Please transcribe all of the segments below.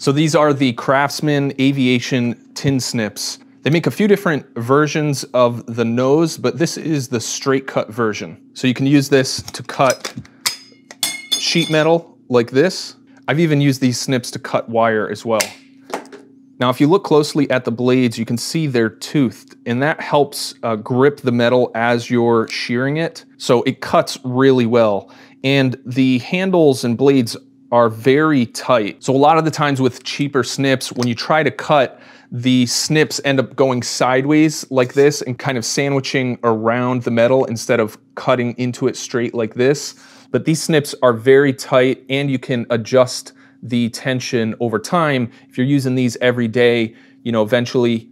So these are the Craftsman Aviation tin snips. They make a few different versions of the nose, but this is the straight cut version. So you can use this to cut sheet metal like this. I've even used these snips to cut wire as well. Now, if you look closely at the blades, you can see they're toothed, and that helps grip the metal as you're shearing it. So it cuts really well. And the handles and blades are very tight. So a lot of the times with cheaper snips, when you try to cut, the snips end up going sideways like this and kind of sandwiching around the metal instead of cutting into it straight like this. But these snips are very tight, and you can adjust the tension over time. If you're using these every day, you know, eventually,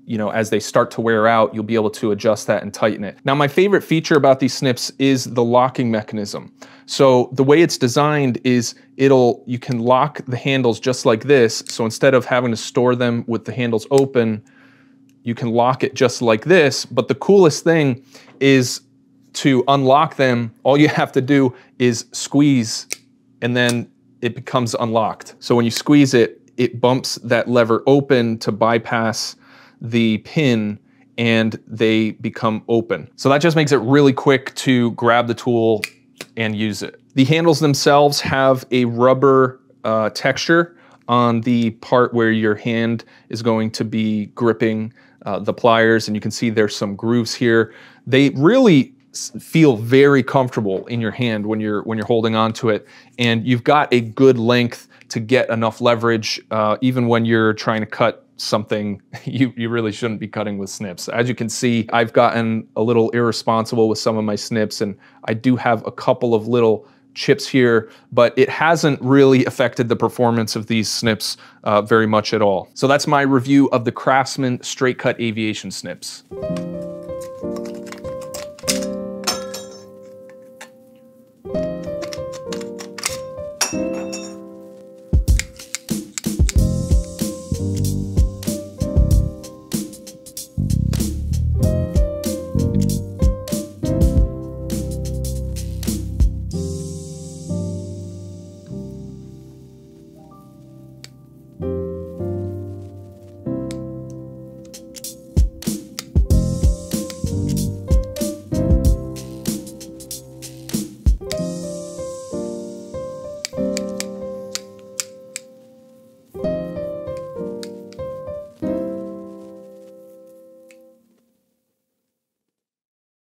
you know, as they start to wear out, you'll be able to adjust that and tighten it. Now, my favorite feature about these snips is the locking mechanism. So the way it's designed is you can lock the handles just like this. So instead of having to store them with the handles open, you can lock it just like this. But the coolest thing is to unlock them, all you have to do is squeeze, and then it becomes unlocked. So when you squeeze it, it bumps that lever open to bypass the pin, and they become open. So that just makes it really quick to grab the tool and use it. The handles themselves have a rubber texture on the part where your hand is going to be gripping the pliers, and you can see there's some grooves here. They really feel very comfortable in your hand when you're holding on to it, and you've got a good length to get enough leverage even when you're trying to cut something you really shouldn't be cutting with snips. As you can see, I've gotten a little irresponsible with some of my snips, and I do have a couple of little chips here, but it hasn't really affected the performance of these snips very much at all. So that's my review of the Craftsman straight cut aviation snips.